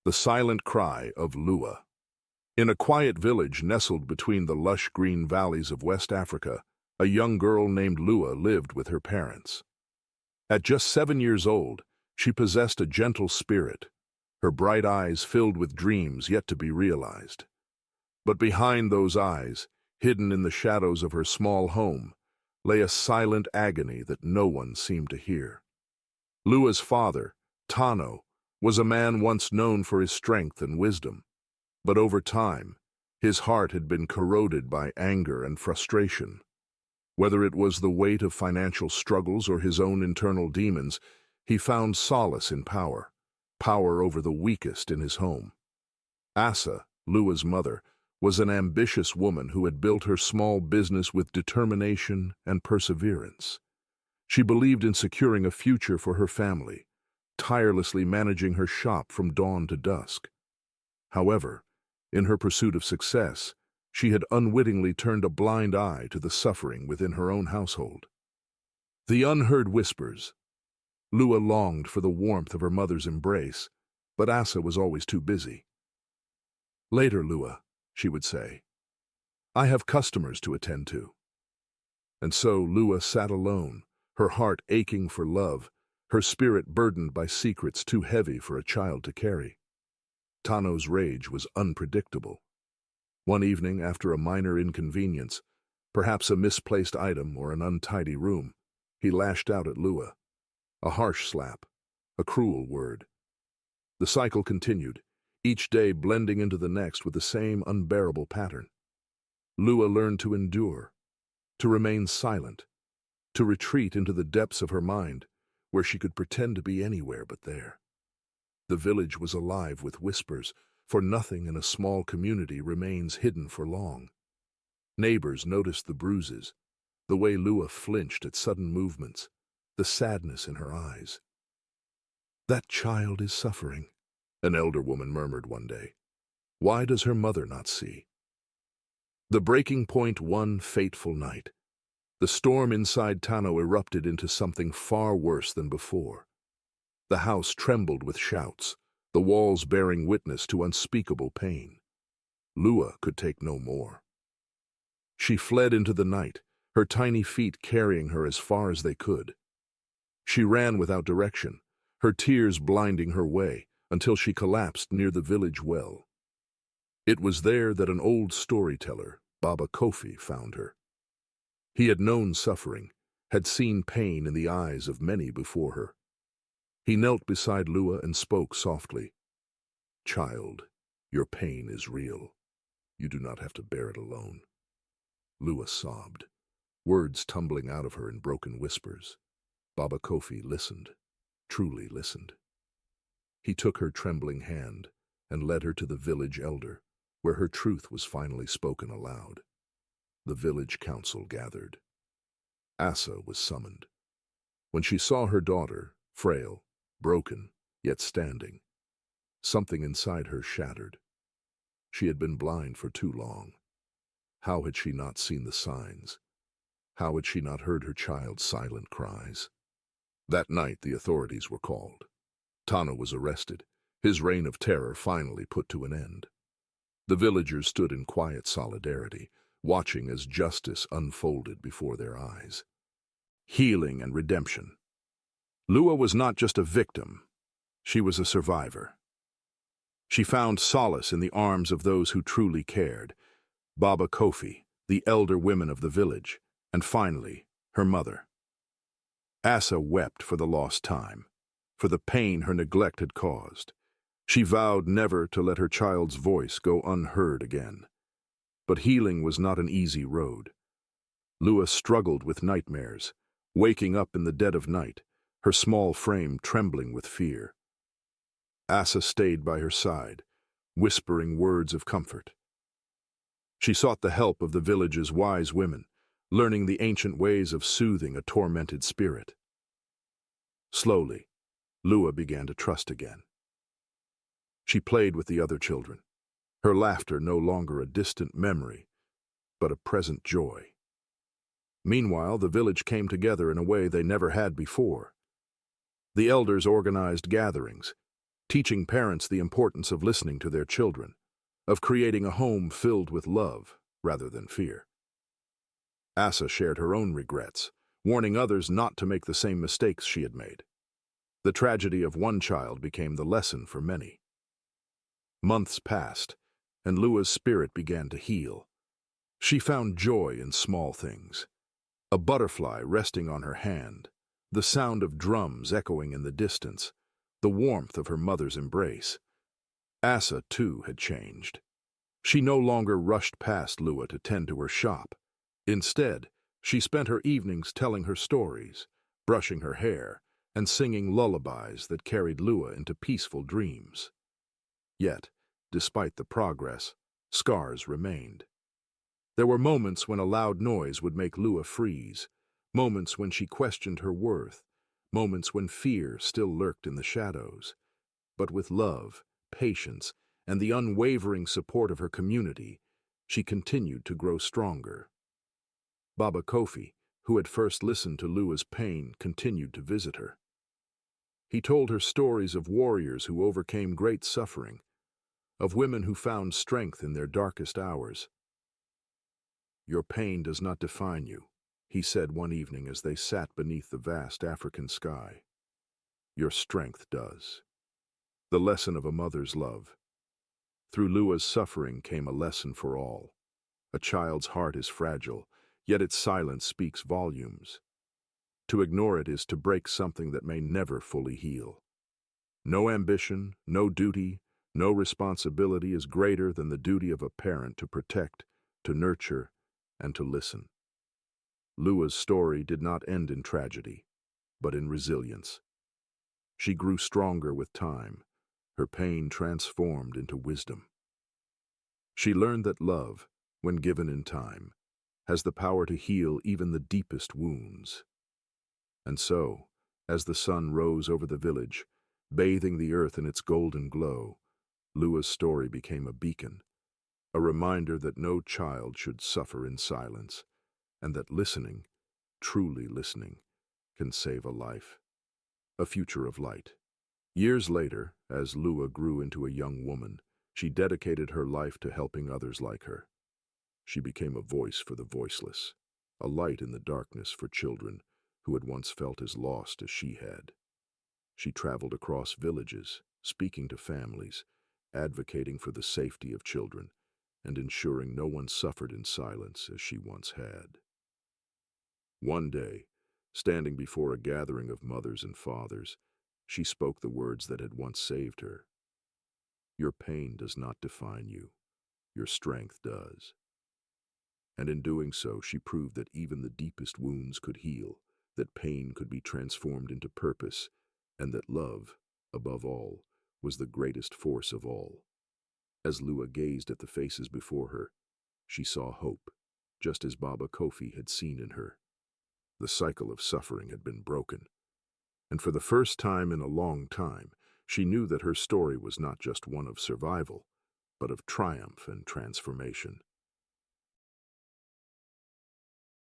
The silent cry of Lua. In a quiet village nestled between the lush green valleys of West Africa, a young girl named Lua lived with her parents. At just 7 years old, she possessed a gentle spirit, her bright eyes filled with dreams yet to be realized. But behind those eyes, hidden in the shadows of her small home, lay a silent agony that no one seemed to hear. Lua's father, Tano, was a man once known for his strength and wisdom, but over time, his heart had been corroded by anger and frustration. Whether it was the weight of financial struggles or his own internal demons, he found solace in power over the weakest in his home. Asa, Lua's mother, was an ambitious woman who had built her small business with determination and perseverance. She believed in securing a future for her family, tirelessly managing her shop from dawn to dusk. However, in her pursuit of success, she had unwittingly turned a blind eye to the suffering within her own household. The unheard whispers. Lua longed for the warmth of her mother's embrace, but Asa was always too busy. "Later, Lua," she would say. "I have customers to attend to." And so Lua sat alone, her heart aching for love, her spirit burdened by secrets too heavy for a child to carry. Tano's rage was unpredictable. One evening, after a minor inconvenience, perhaps a misplaced item or an untidy room, he lashed out at Lua. A harsh slap, a cruel word. The cycle continued, each day blending into the next with the same unbearable pattern. Lua learned to endure, to remain silent, to retreat into the depths of her mind, where she could pretend to be anywhere but there. The village was alive with whispers, for nothing in a small community remains hidden for long. Neighbors noticed the bruises, the way Lua flinched at sudden movements, the sadness in her eyes. "That child is suffering," an elder woman murmured one day. "Why does her mother not see?" The breaking point one fateful night. The storm inside Tano erupted into something far worse than before. The house trembled with shouts, the walls bearing witness to unspeakable pain. Lua could take no more. She fled into the night, her tiny feet carrying her as far as they could. She ran without direction, her tears blinding her way, until she collapsed near the village well. It was there that an old storyteller, Baba Kofi, found her. He had known suffering, had seen pain in the eyes of many before her. He knelt beside Lua and spoke softly. "Child, your pain is real. You do not have to bear it alone." Lua sobbed, words tumbling out of her in broken whispers. Baba Kofi listened, truly listened. He took her trembling hand and led her to the village elder, where her truth was finally spoken aloud. The village council gathered. Asa was summoned. When she saw her daughter, frail, broken, yet standing, something inside her shattered. She had been blind for too long. How had she not seen the signs? How had she not heard her child's silent cries? That night the authorities were called. Tano was arrested, his reign of terror finally put to an end. The villagers stood in quiet solidarity, watching as justice unfolded before their eyes. Healing and redemption. Lua was not just a victim, she was a survivor. She found solace in the arms of those who truly cared, Baba Kofi, the elder women of the village, and finally, her mother. Asa wept for the lost time, for the pain her neglect had caused. She vowed never to let her child's voice go unheard again. But healing was not an easy road. Lua struggled with nightmares, waking up in the dead of night, her small frame trembling with fear. Asa stayed by her side, whispering words of comfort. She sought the help of the village's wise women, learning the ancient ways of soothing a tormented spirit. Slowly, Lua began to trust again. She played with the other children, her laughter no longer a distant memory, but a present joy. Meanwhile, the village came together in a way they never had before. The elders organized gatherings, teaching parents the importance of listening to their children, of creating a home filled with love rather than fear. Asa shared her own regrets, warning others not to make the same mistakes she had made. The tragedy of one child became the lesson for many. Months passed, and Lua's spirit began to heal. She found joy in small things. A butterfly resting on her hand, the sound of drums echoing in the distance, the warmth of her mother's embrace. Asa, too, had changed. She no longer rushed past Lua to tend to her shop. Instead, she spent her evenings telling her stories, brushing her hair, and singing lullabies that carried Lua into peaceful dreams. Yet, despite the progress, scars remained. There were moments when a loud noise would make Lua freeze, moments when she questioned her worth, moments when fear still lurked in the shadows. But with love, patience, and the unwavering support of her community, she continued to grow stronger. Baba Kofi, who had first listened to Lua's pain, continued to visit her. He told her stories of warriors who overcame great suffering, of women who found strength in their darkest hours. "Your pain does not define you," he said one evening as they sat beneath the vast African sky. "Your strength does." The lesson of a mother's love. Through Lua's suffering came a lesson for all. A child's heart is fragile, yet its silence speaks volumes. To ignore it is to break something that may never fully heal. No ambition, no duty, no responsibility is greater than the duty of a parent to protect, to nurture, and to listen. Lua's story did not end in tragedy, but in resilience. She grew stronger with time, her pain transformed into wisdom. She learned that love, when given in time, has the power to heal even the deepest wounds. And so, as the sun rose over the village, bathing the earth in its golden glow, Lua's story became a beacon, a reminder that no child should suffer in silence, and that listening, truly listening, can save a life, a future of light. Years later, as Lua grew into a young woman, she dedicated her life to helping others like her. She became a voice for the voiceless, a light in the darkness for children who had once felt as lost as she had. She traveled across villages, speaking to families, advocating for the safety of children, and ensuring no one suffered in silence as she once had. One day, standing before a gathering of mothers and fathers, she spoke the words that had once saved her. "Your pain does not define you. Your strength does." And in doing so, she proved that even the deepest wounds could heal, that pain could be transformed into purpose, and that love, above all, was the greatest force of all. As Lua gazed at the faces before her, she saw hope, just as Baba Kofi had seen in her. The cycle of suffering had been broken, and for the first time in a long time, she knew that her story was not just one of survival, but of triumph and transformation.